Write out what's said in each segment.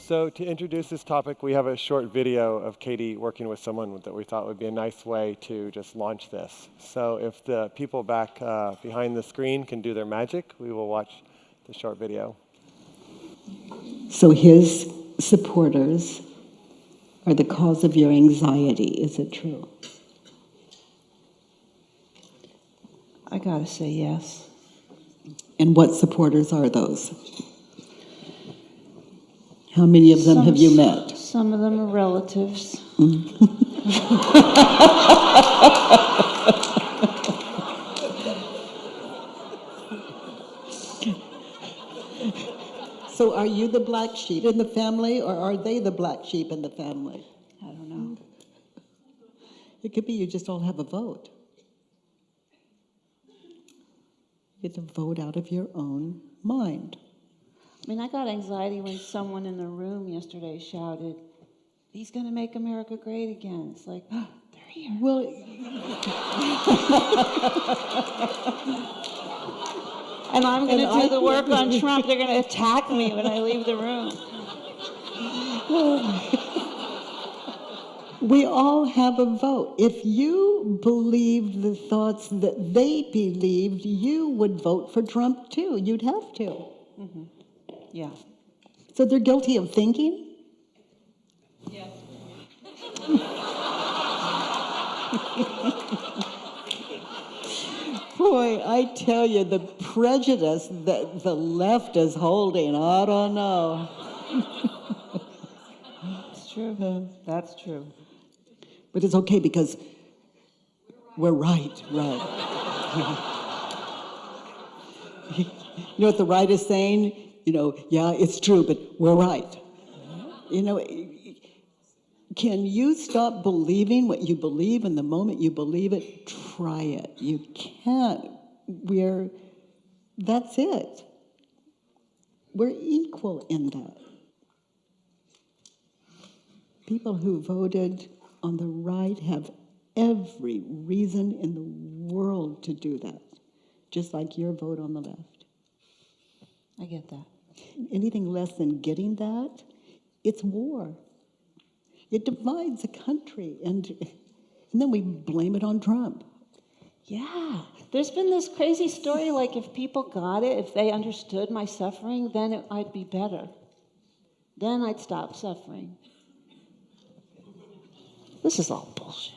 So to introduce this topic, we have a short video of Katie working with someone that we thought would be a nice way to just launch this. So if the people back behind the screen can do their magic, we will watch the short video. So his supporters are the cause of your anxiety. Is it true? I gotta say yes. And what supporters are those? How many of them have you met? Some of them are relatives. So are you the black sheep in the family, or are they the black sheep in the family? I don't know. It could be you just all have a vote. You get to vote out of your own mind. I mean, I got anxiety when someone in the room yesterday shouted, "He's gonna make America great again." It's like, oh, they're here. Well, And I'm gonna do the work on Trump. They're gonna attack me when I leave the room. we all have a vote. If you believed the thoughts that they believed, you would vote for Trump too. You'd have to. Mm-hmm. Yeah. So they're guilty of thinking? Yes. Boy, I tell you, the prejudice that the left is holding, I don't know. It's true. That's true. But it's okay because we're right. You know what the right is saying? Yeah, it's true, but we're right. Can you stop believing what you believe, and the moment you believe it, try it. You can't. That's it. We're equal in that. People who voted on the right have every reason in the world to do that, just like your vote on the left. I get that. Anything less than getting that, it's war. It divides a country, and then we blame it on Trump. Yeah. There's been this crazy story, like if people got it, if they understood my suffering, then I'd be better. Then I'd stop suffering. This is all bullshit.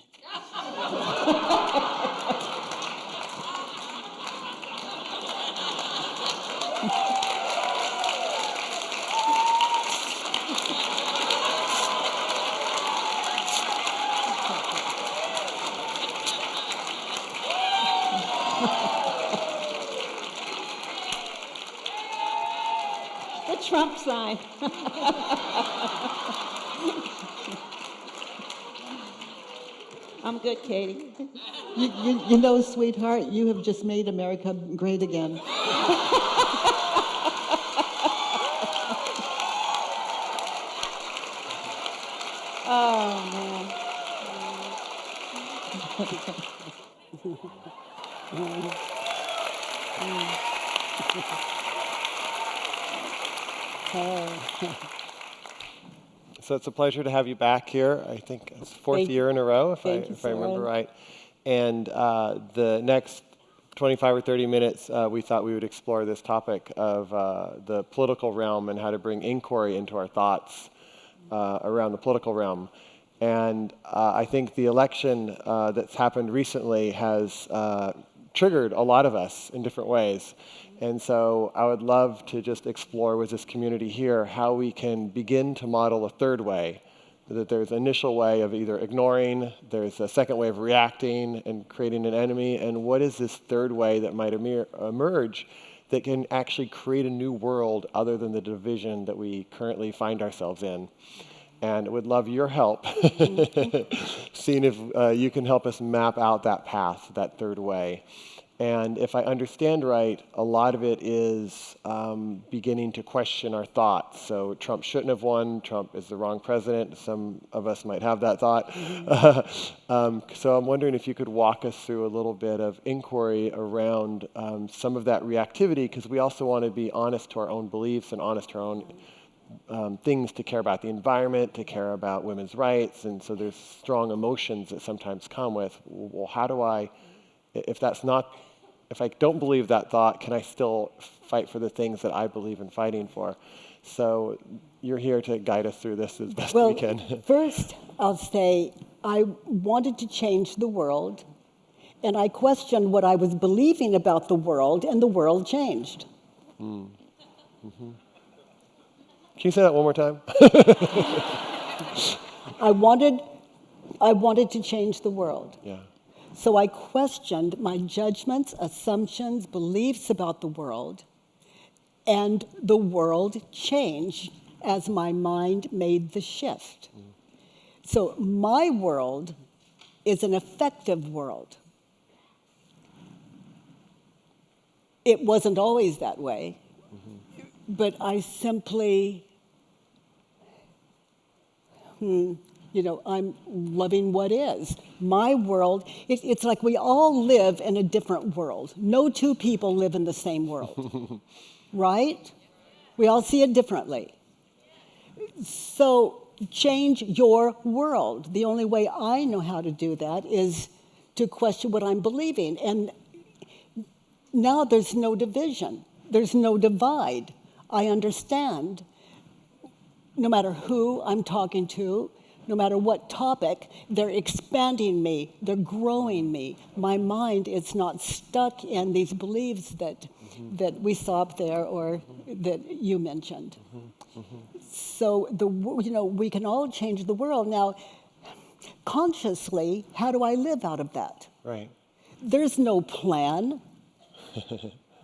The Trump sign. I'm good, Katie. You know, sweetheart, you have just made America great again. Oh, man. So it's a pleasure to have you back here. I think it's fourth year in a row, if I remember right. And the next 25 or 30 minutes, we thought we would explore this topic of the political realm and how to bring inquiry into our thoughts around the political realm. And I think the election that's happened recently has triggered a lot of us in different ways. And so I would love to just explore with this community here how we can begin to model a third way. That there's an initial way of either ignoring, there's a second way of reacting and creating an enemy, and what is this third way that might emerge that can actually create a new world other than the division that we currently find ourselves in. And would love your help, seeing if you can help us map out that path, that third way. And if I understand right, a lot of it is beginning to question our thoughts. So Trump shouldn't have won. Trump is the wrong president. Some of us might have that thought. So I'm wondering if you could walk us through a little bit of inquiry around some of that reactivity, because we also want to be honest to our own beliefs and honest to our own things to care about the environment, to care about women's rights, and so there's strong emotions that sometimes come with, well, how do I, if I don't believe that thought, can I still fight for the things that I believe in fighting for? So you're here to guide us through this as best we can. First, I'll say I wanted to change the world, and I questioned what I was believing about the world, and the world changed. Mm-hmm. Can you say that one more time? I wanted to change the world. Yeah. So I questioned my judgments, assumptions, beliefs about the world, and the world changed as my mind made the shift. So my world is an effective world. It wasn't always that way, but I simply, I'm loving what is. My world, it's like we all live in a different world. No two people live in the same world, right? We all see it differently. So change your world. The only way I know how to do that is to question what I'm believing. And now there's no division. There's no divide. I understand. No matter who I'm talking to, no matter what topic, they're expanding me, they're growing me. My mind is not stuck in these beliefs that we saw up there or that you mentioned. So we can all change the world. Now, consciously, how do I live out of that? Right. There's no plan.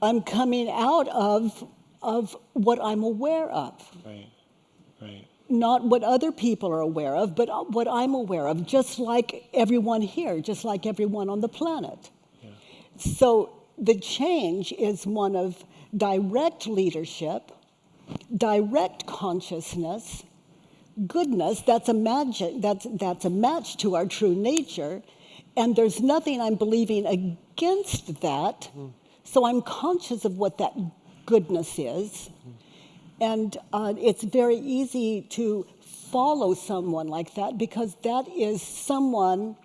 I'm coming out of what I'm aware of. Right. Right. Not what other people are aware of, but what I'm aware of, just like everyone here, just like everyone on the planet. Yeah. So the change is one of direct leadership, direct consciousness, goodness, that's a match to our true nature, and there's nothing I'm believing against that, so I'm conscious of what that goodness is. And it's very easy to follow someone like that because that is someone,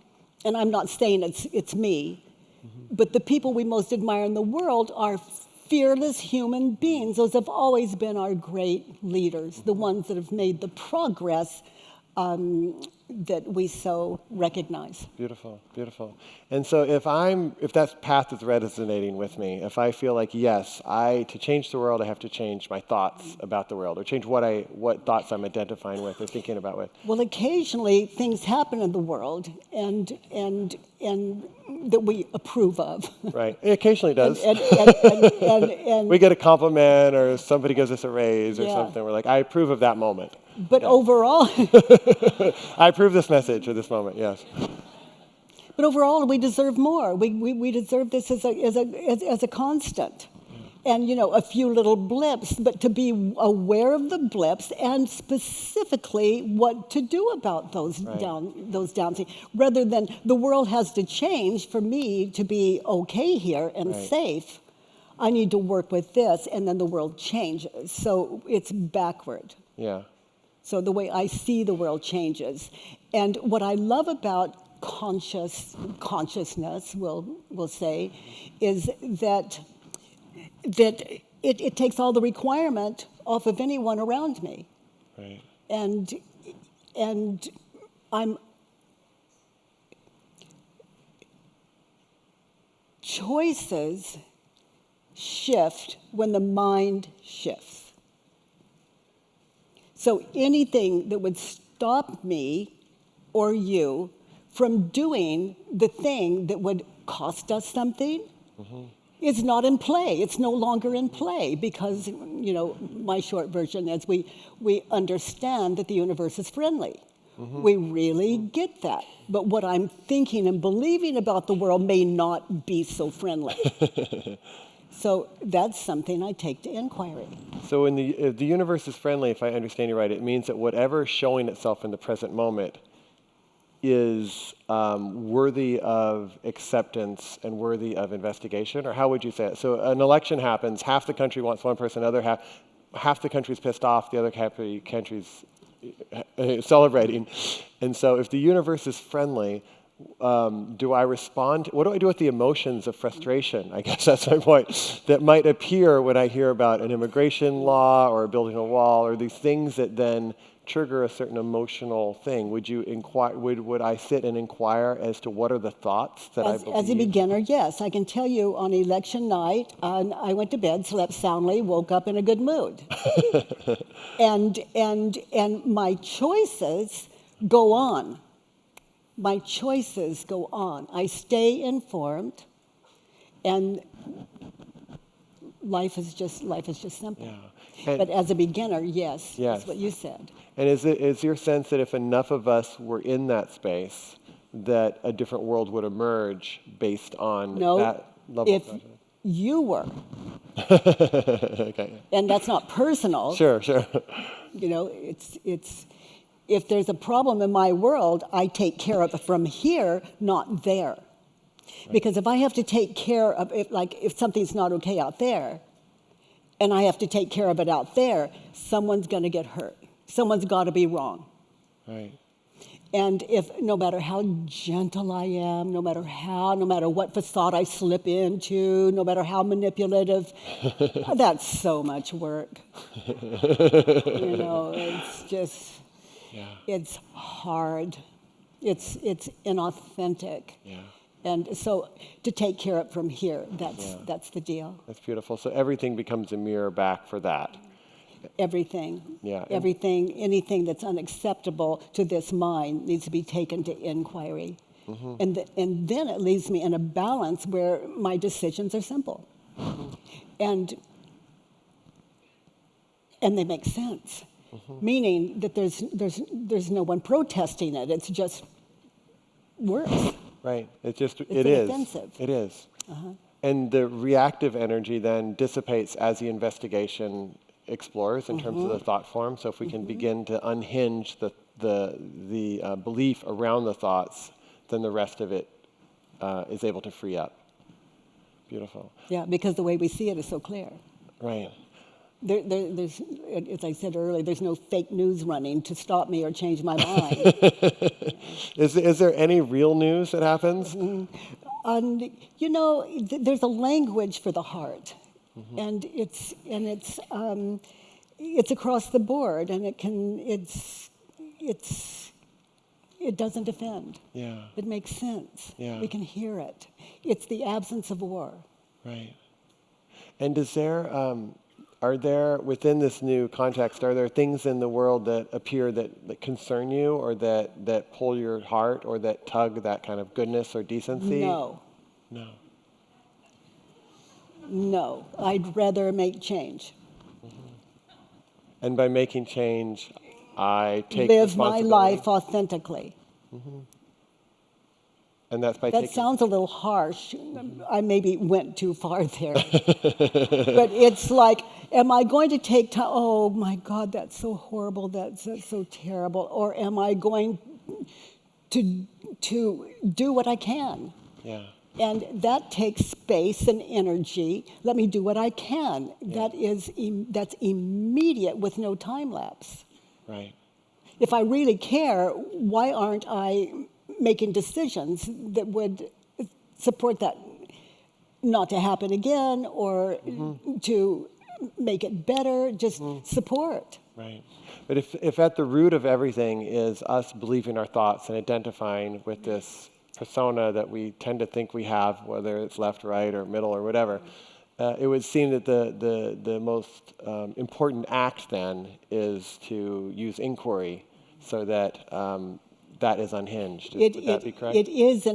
and I'm not saying it's me, but the people we most admire in the world are fearless human beings. Those have always been our great leaders, the ones that have made the progress that we so recognize. Beautiful, beautiful. And so if that path is resonating with me, if I feel like, yes, to change the world, I have to change my thoughts about the world, or change what thoughts I'm identifying with or thinking about with. Well, occasionally things happen in the world and that we approve of. Right. It occasionally does. And we get a compliment or somebody gives us a raise or Yeah. something. We're like, I approve of that moment. but overall, I approve this message or this moment, yes. but overall, we deserve more. We deserve this as a constant. And, a few little blips, but to be aware of the blips and specifically what to do about those downs. Rather than the world has to change for me to be okay here and safe, I need to work with this, and then the world changes. So it's backward. Yeah. So the way I see the world changes. And what I love about consciousness, we'll say, is that it takes all the requirement off of anyone around me. Right. And choices shift when the mind shifts. So anything that would stop me or you from doing the thing that would cost us something is not in play. It's no longer in play because, my short version is we understand that the universe is friendly. We really get that. But what I'm thinking and believing about the world may not be so friendly. So that's something I take to inquiry. So if the universe is friendly, if I understand you right, it means that whatever is showing itself in the present moment is worthy of acceptance and worthy of investigation? Or how would you say it? So an election happens, half the country wants one person, other half. half the country's pissed off, the other half the country's celebrating. And so if the universe is friendly, do I respond? What do I do with the emotions of frustration? I guess that's my point. That might appear when I hear about an immigration law or building a wall or these things that then trigger a certain emotional thing. Would you inquire? Would I sit and inquire as to what are the thoughts that I believe? As a beginner, yes. I can tell you on election night, I went to bed, slept soundly, woke up in a good mood. and my choices go on. My choices go on. I stay informed, and life is just simple. Yeah. But as a beginner, yes, that's what you said. And is your sense that if enough of us were in that space, that a different world would emerge based on that level of consciousness? You were. Okay. And that's not personal. Sure. You know, it's if there's a problem in my world, I take care of it from here, not there. Right. Because if I have to take care of it, like if something's not okay out there, and I have to take care of it out there, someone's going to get hurt. Someone's got to be wrong. Right. And if no matter how gentle I am, no matter what facade I slip into, no matter how manipulative, that's so much work. You know, it's just, it's hard. It's inauthentic. Yeah. And so to take care of it from here, that's the deal. That's beautiful. So everything becomes a mirror back for that. Everything. Yeah. Everything, anything that's unacceptable to this mind needs to be taken to inquiry. Mm-hmm. And then it leaves me in a balance where my decisions are simple. Mm-hmm. And they make sense. Mm-hmm. Meaning that there's no one protesting it. It's just works. Right. It is. Offensive. It is. Uh-huh. And the reactive energy then dissipates as the investigation explores in terms of the thought form. So if we can begin to unhinge the belief around the thoughts, then the rest of it is able to free up. Beautiful. Yeah, because the way we see it is so clear. Right. There's, as I said earlier, there's no fake news running to stop me or change my mind. Is there any real news that happens? Mm-hmm. You know, there's a language for the heart, and it's across the board, and it doesn't offend. Yeah. It makes sense. Yeah. We can hear it. It's the absence of war. Right. And are there, within this new context, are there things in the world that appear that concern you or that pull your heart or that tug that kind of goodness or decency? No. I'd rather make change. Mm-hmm. And by making change, I take live my responsibility. life authentically. Mm-hmm. And that's by that sounds a little harsh. I maybe went too far there. But it's like, am I going to take time? Oh, my God, that's so horrible. That's so terrible. Or am I going to do what I can? Yeah. And that takes space and energy. Let me do what I can. Yeah. That's immediate with no time lapse. Right. If I really care, why aren't I making decisions that would support that not to happen again or to make it better, just support. Right. But if at the root of everything is us believing our thoughts and identifying with this persona that we tend to think we have, whether it's left, right, or middle, or whatever, it would seem that the most important act then is to use inquiry so that that is unhinged. Would that be correct? It is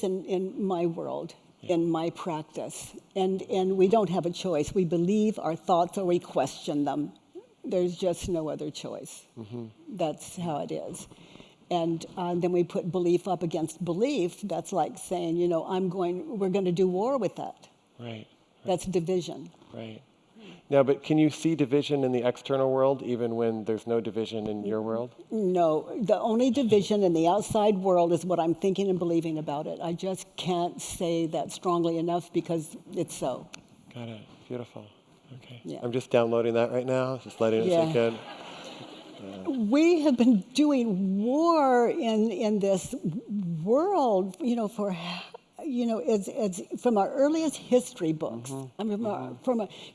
in my world, in my practice. And we don't have a choice. We believe our thoughts or we question them. There's just no other choice. Mm-hmm. That's how it is. And then we put belief up against belief. That's like saying, we're going to do war with that. Right. That's division. Right. Now, but can you see division in the external world even when there's no division in your world? No. The only division in the outside world is what I'm thinking and believing about it. I just can't say that strongly enough because it's so. Got it. Beautiful. Okay. Yeah. I'm just downloading that right now, just letting it sink in. We have been doing war in this world, for, it's from our earliest history books. I mean,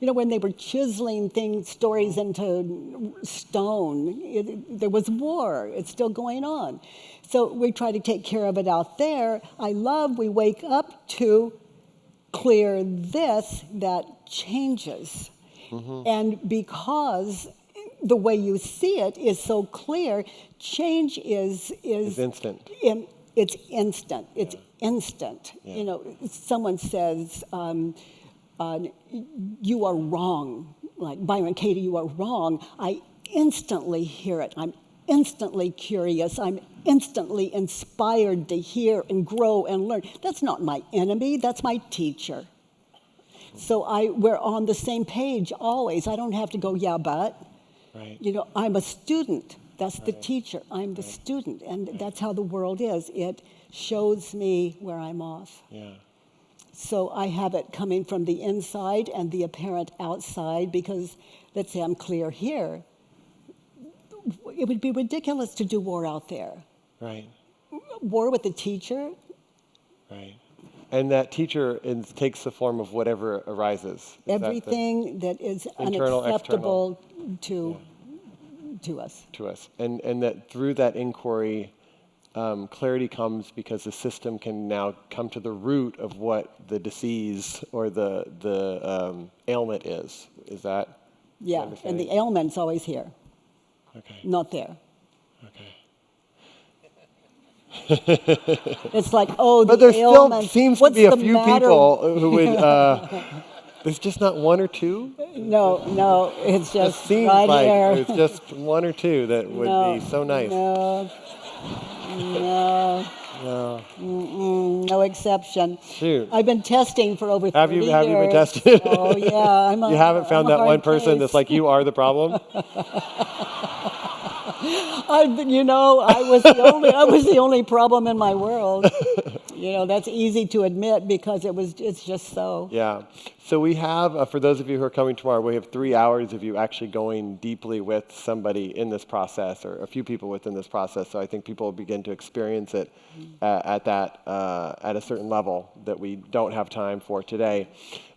when they were chiseling stories into stone, there was war. It's still going on. So we try to take care of it out there. We wake up to clear this that changes. And because the way you see it is so clear, change is instant. It's instant. It's instant. Yeah. Someone says, you are wrong. Like, Byron, Katie, you are wrong. I instantly hear it. I'm instantly curious. I'm instantly inspired to hear and grow and learn. That's not my enemy. That's my teacher. So we're on the same page always. I don't have to go, yeah, but. Right. I'm a student. That's the teacher. I'm the student. And that's how the world is. It shows me where I'm off. Yeah. So I have it coming from the inside and the apparent outside because, let's say I'm clear here. It would be ridiculous to do war out there. Right. War with the teacher. Right. And that teacher takes the form of whatever arises. Everything that is internal, unacceptable to us. To us. And that through that inquiry, clarity comes because the system can now come to the root of what the disease or the ailment is. Is that? Yeah, and the ailment's always here. Okay. Not there. Okay. It's like, oh, but the there still ailment. seems to What's be a the few matter? people who would. There's just not one or two. No, it's It just seems right like here. it's just one or two that would be so nice. No exception. Shoot. I've been testing for over 30 years. Have you been tested? Oh yeah, You haven't found that one person that's like, you are the problem? I was the only problem in my world. That's easy to admit because it's just so. Yeah. So we have, for those of you who are coming tomorrow, we have 3 hours of you actually going deeply with somebody in this process, or a few people within this process. So I think people will begin to experience it at a certain level that we don't have time for today.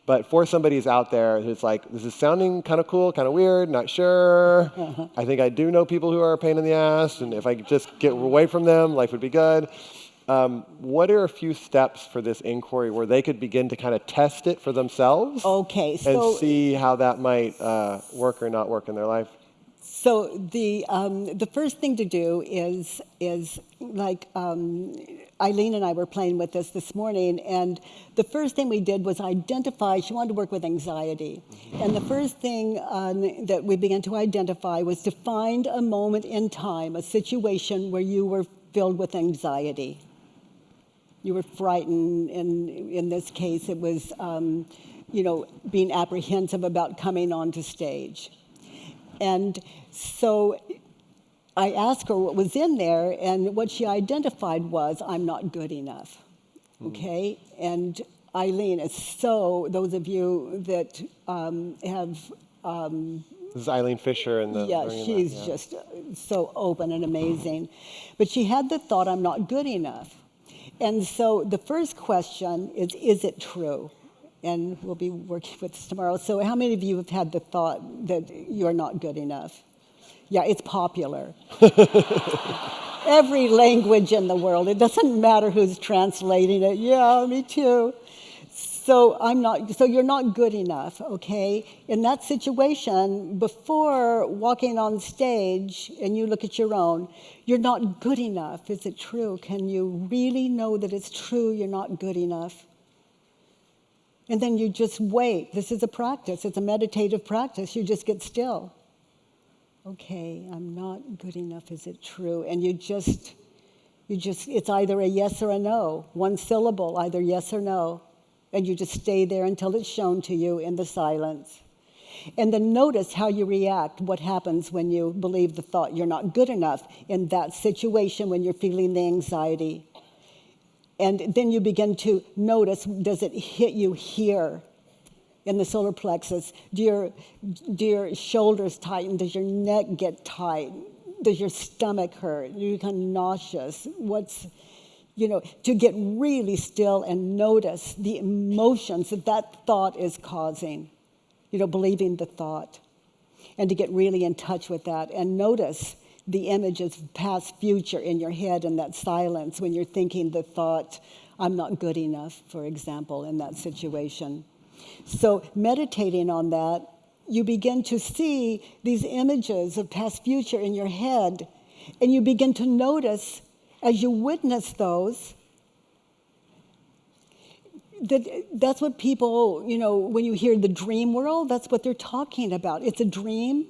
But for somebody who's out there who's like, this is sounding kind of cool, kind of weird, not sure. I think I do know people who are a pain in the ass, and if I could just get away from them, life would be good. What are a few steps for this inquiry where they could begin to kind of test it for themselves? Okay, and see how that might work or not work in their life? So the first thing to do is like Eileen and I were playing with this morning, and the first thing we did was identify. She wanted to work with anxiety, and the first thing that we began to identify was to find a moment in time, a situation where you were filled with anxiety. You were frightened, and in this case, it was being apprehensive about coming onto stage. And so I asked her what was in there, and what she identified was, I'm not good enough, okay? And Eileen is those of you that have... This is Eileen Fisher. She's just so open and amazing. But she had the thought, I'm not good enough. And so the first question is it true? And we'll be working with this tomorrow. So how many of you have had the thought that you're not good enough? Yeah, it's popular. Every language in the world. It doesn't matter who's translating it. Yeah, me too. So you're not good enough, okay? In that situation, before walking on stage and you look at your own, you're not good enough. Is it true? Can you really know that it's true you're not good enough? And then you just wait. This is a practice. It's a meditative practice. You just get still. Okay, I'm not good enough. Is it true? And you just, it's either a yes or a no. One syllable, either yes or no. And you just stay there until it's shown to you in the silence. And then notice how you react, what happens when you believe the thought you're not good enough in that situation when you're feeling the anxiety. And then you begin to notice, does it hit you here? in the solar plexus? Do your shoulders tighten? Does your neck get tight? Does your stomach hurt? Do you become nauseous? To get really still and notice the emotions that thought is causing, believing the thought. And to get really in touch with that and notice the images of past, future in your head and that silence when you're thinking the thought, I'm not good enough, for example, in that situation. So meditating on that, you begin to see these images of past, future in your head, and you begin to notice as you witness those, that's what people, when you hear the dream world, that's what they're talking about. It's a dream.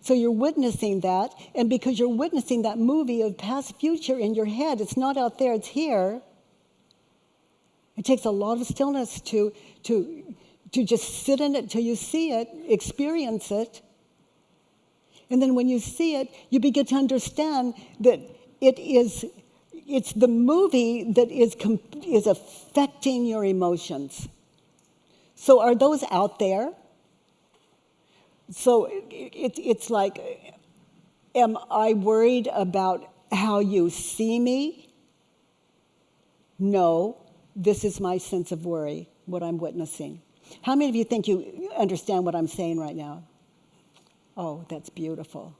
So you're witnessing that, and because you're witnessing that movie of past, future in your head, it's not out there, it's here. It takes a lot of stillness to just sit in it till you see it, experience it. And then when you see it, you begin to understand that it's the movie that is affecting your emotions. So are those out there? So it's like, am I worried about how you see me? No, this is my sense of worry, what I'm witnessing. How many of you think you understand what I'm saying right now? Oh, that's beautiful.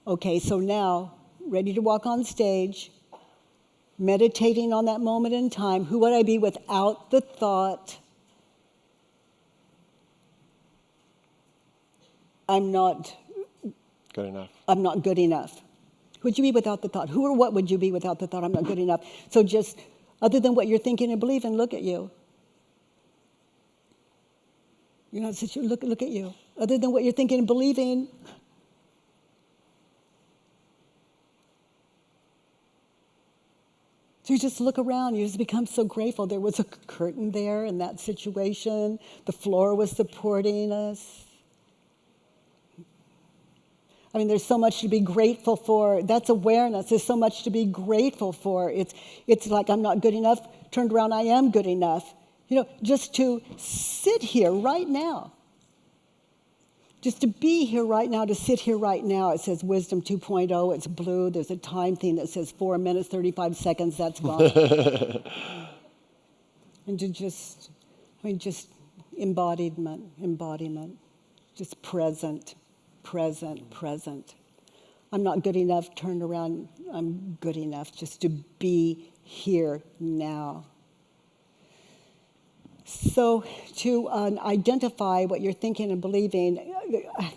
Okay, so now, ready to walk on stage, meditating on that moment in time. Who would I be without the thought, I'm not good enough? I'm not good enough. Who would you be without the thought? Who or what would you be without the thought, I'm not good enough? So just, other than what you're thinking and believing, look at you. Look at you. Other than what you're thinking and believing, so you just look around, you just become so grateful. There was a curtain there in that situation. The floor was supporting us. I mean, there's so much to be grateful for. That's awareness. There's so much to be grateful for. It's like I'm not good enough. Turned around, I am good enough. Just to sit here right now. Just to be here right now, to sit here right now. It says Wisdom 2.0. It's blue. There's a time thing that says 4 minutes, 35 seconds. That's gone. And to just embodiment. Just present. I'm not good enough. Turned around. I'm good enough just to be here now. So to identify what you're thinking and believing,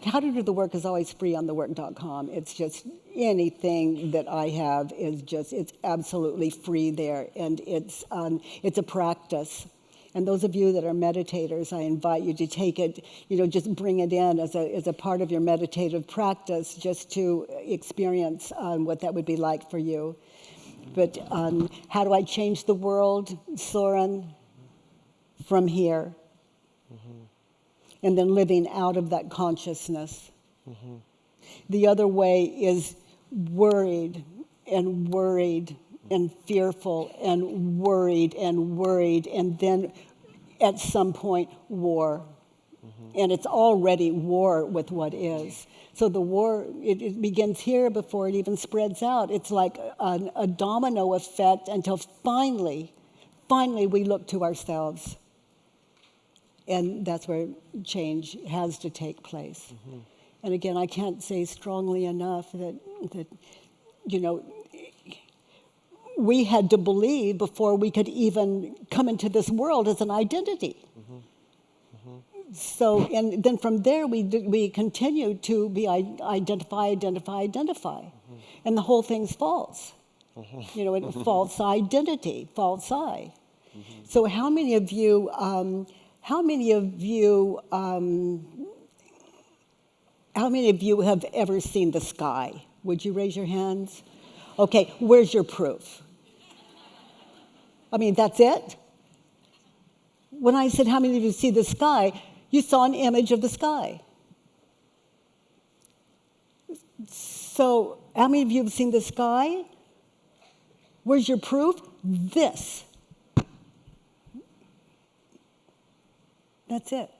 how to do the work is always free on thework.com. It's just anything that I have it's absolutely free there. And it's a practice. And those of you that are meditators, I invite you to take it, just bring it in as a part of your meditative practice, just to experience what that would be like for you. But how do I change the world, Soren? From here. Mm-hmm. And then living out of that consciousness. Mm-hmm. The other way is worried and fearful and worried, and then at some point, war. Mm-hmm. And it's already war with what is. So the war, it begins here before it even spreads out. It's like a domino effect until finally we look to ourselves. And that's where change has to take place. Mm-hmm. And again, I can't say strongly enough that we had to believe before we could even come into this world as an identity. Mm-hmm. Mm-hmm. So, and then from there we continue to be identify. Mm-hmm. And the whole thing's false. Mm-hmm. False identity, false I. Mm-hmm. So how many of you have ever seen the sky? Would you raise your hands? Okay, where's your proof? I mean, that's it? When I said, how many of you see the sky? You saw an image of the sky. So, how many of you have seen the sky? Where's your proof? This. That's it.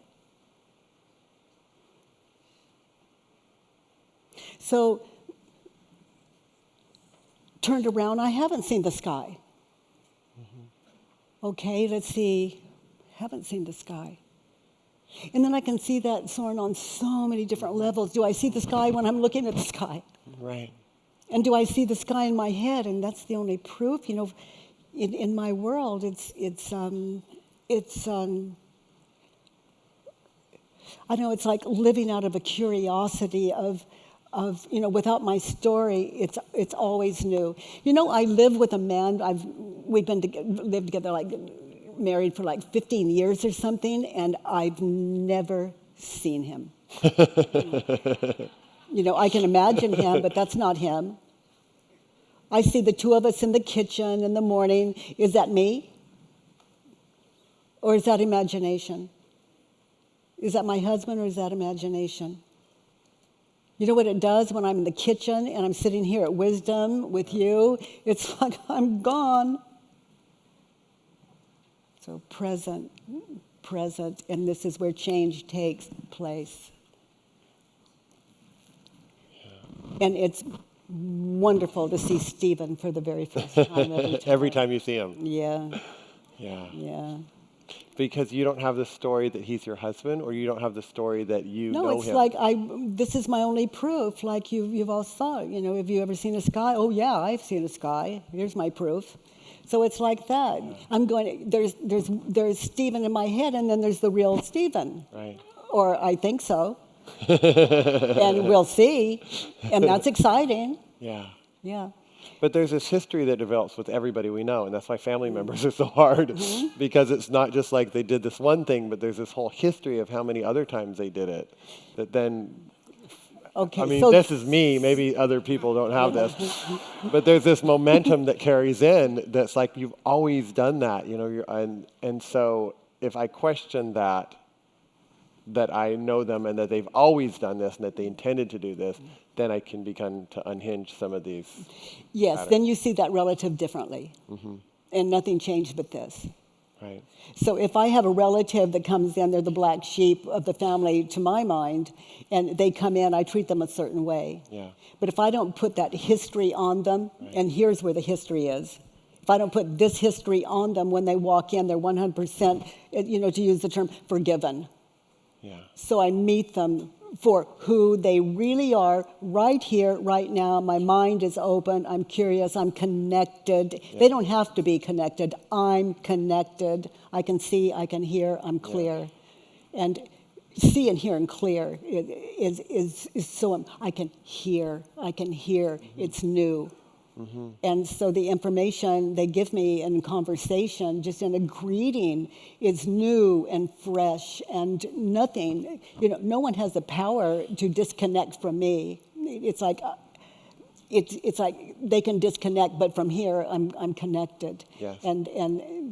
So, turned around, I haven't seen the sky. Okay, let's see. Haven't seen the sky. And then I can see that, Soren, on so many different levels. Do I see the sky when I'm looking at the sky? Right. And do I see the sky in my head? And that's the only proof. You know, in my world, I know it's like living out of a curiosity of you know, without my story, it's always new. You know, I live with a man. We've lived together, like married for like 15 years or something, and I've never seen him. You know, I can imagine him, but that's not him. I see the two of us in the kitchen in the morning. Is that me? Or is that imagination? Is that my husband, or is that imagination? You know what it does when I'm in the kitchen and I'm sitting here at Wisdom with you? It's like I'm gone. So present, and this is where change takes place. Yeah. And it's wonderful to see Stephen for the very first time. Every time you see him. Yeah. Yeah. Yeah. Because you don't have the story that he's your husband, or you don't have the story that you know him. No, it's like this is my only proof. Like you've all saw it. You know, have you ever seen a sky? Oh yeah, I've seen a sky. Here's my proof. So it's like that. I'm going. There's Stephen in my head, and then there's the real Stephen. Right. Or I think so. And we'll see. And that's exciting. Yeah. Yeah. But there's this history that develops with everybody we know, and that's why family members are so hard, because it's not just like they did this one thing, but there's this whole history of how many other times they did it. That then, Okay. I mean, so this is me. Maybe other people don't have this, but there's this momentum that carries in. That's like you've always done that, you know. And so if I question that I know them and that they've always done this and that they intended to do this, then I can begin to unhinge some of these. yes, patterns. then you see that relative differently. And nothing changed but this. Right. So if I have a relative that comes in, they're the black sheep of the family to my mind, and they come in, I treat them a certain way. Yeah. But if I don't put that history on them, and here's where the history is. If I don't put this history on them when they walk in, they're 100%, you know, to use the term, forgiven. Yeah. So I meet them for who they really are right here, right now. My mind is open. I'm curious. I'm connected. Yeah. They don't have to be connected. I'm connected. I can see. I can hear. I'm clear. Yeah. And see and hear and clear is so. I can hear. I can hear. It's new. And so the information they give me in conversation, just in a greeting, is new and fresh, and nothing, you know, no one has the power to disconnect from me. It's like they can disconnect, but from here I'm connected. Yes. And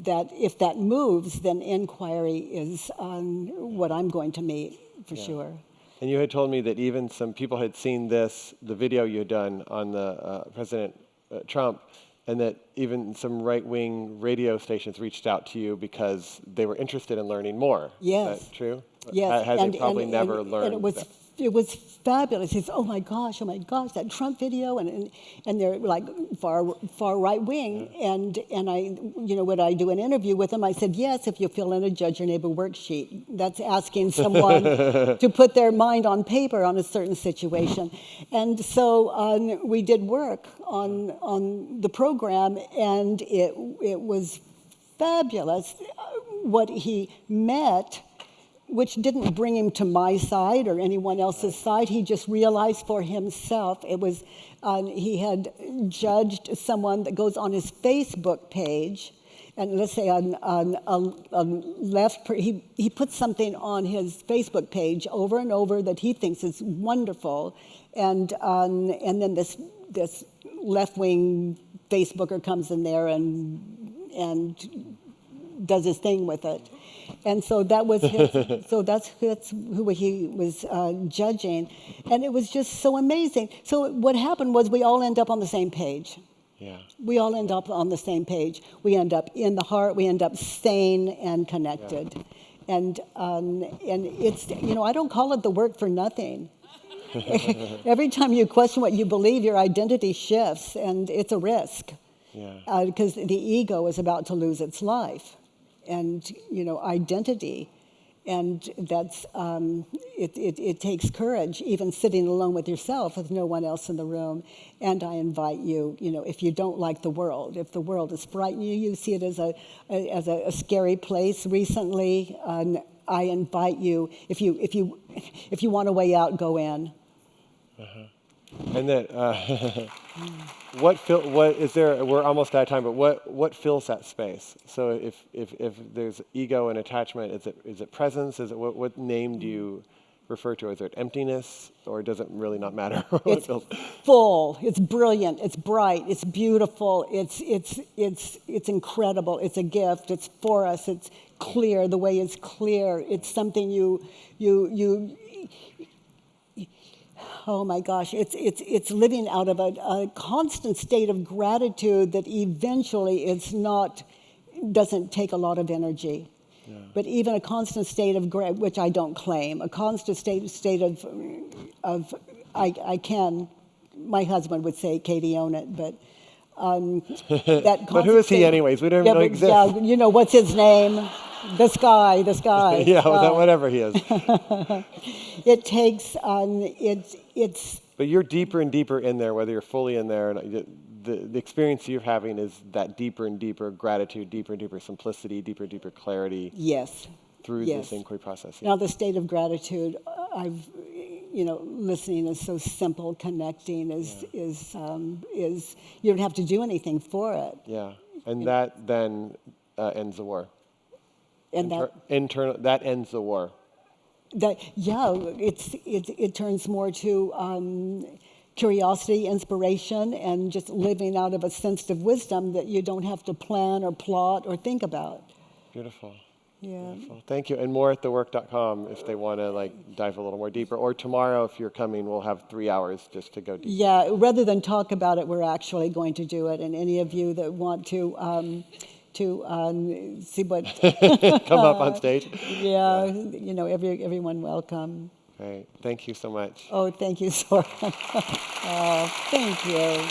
that if that moves, then inquiry is what I'm going to meet for sure. And you had told me that even some people had seen the video you had done on the President Trump, and that even some right-wing radio stations reached out to you because they were interested in learning more. Yes. Is that true? Yes. Had they probably never learned and it was fabulous. He said, oh my gosh, that Trump video, and they're like far right wing. Yeah. And I, you know, when I do an interview with them, I said, yes, if you fill in a Judge Your Neighbor worksheet. That's asking someone to put their mind on paper on a certain situation. And so we did work on the program, and it was fabulous what he met, which didn't bring him to my side or anyone else's side. He just realized for himself. It was, he had judged someone that goes on his Facebook page, and let's say he puts something on his Facebook page over and over that he thinks is wonderful, and then this left-wing Facebooker comes in there and does his thing with it. And so that was his, so that's who he was judging. And it was just so amazing. So what happened was we all end up on the same page. Yeah. We all end up on the same page. We end up in the heart. We end up sane and connected. And it's, I don't call it the work for nothing. Every time you question what you believe, your identity shifts, and it's a risk. Yeah. Because the ego is about to lose its life, and identity, and that's it takes courage, even sitting alone with yourself, with no one else in the room. And I invite you, if you don't like the world, if the world is frightening you, you see it as a scary place. Recently, I invite you, if you want a way out, go in. And then, what is there? We're almost out of time, but what fills that space? So if there's ego and attachment, is it presence? Is it what name do you refer to? Is it emptiness, or does it really not matter? What it It's feels? full. It's brilliant. It's bright. It's beautiful. It's incredible. It's a gift. It's for us. It's clear. The way is clear. It's something you. Oh my gosh, it's living out of a constant state of gratitude that eventually doesn't take a lot of energy. Yeah. But even a constant state of which I don't claim, a constant state of I can, my husband would say, Katie, own it, but that But who is he anyways? We don't even know he exists. Yeah, what's his name? This guy. Yeah, whatever he is. It takes, it's... But you're deeper and deeper in there, whether you're fully in there. And the experience you're having is that deeper and deeper gratitude, deeper and deeper simplicity, deeper and deeper clarity. Yes. Through this inquiry process. Yeah. Now, the state of gratitude, listening is so simple, connecting is you don't have to do anything for it. Yeah, and that then ends the war. And that ends the war. It turns more to curiosity, inspiration, and just living out of a sense of wisdom that you don't have to plan or plot or think about. Beautiful. Yeah. Beautiful. Thank you. And more at thework.com if they want to dive a little more deeper. Or tomorrow, if you're coming, we'll have 3 hours just to go deeper. Yeah. Rather than talk about it, we're actually going to do it. And any of you that want to see what come up on stage. Yeah. Everyone welcome. Great. Thank you so much. Oh, thank you, Soren. Oh, thank you.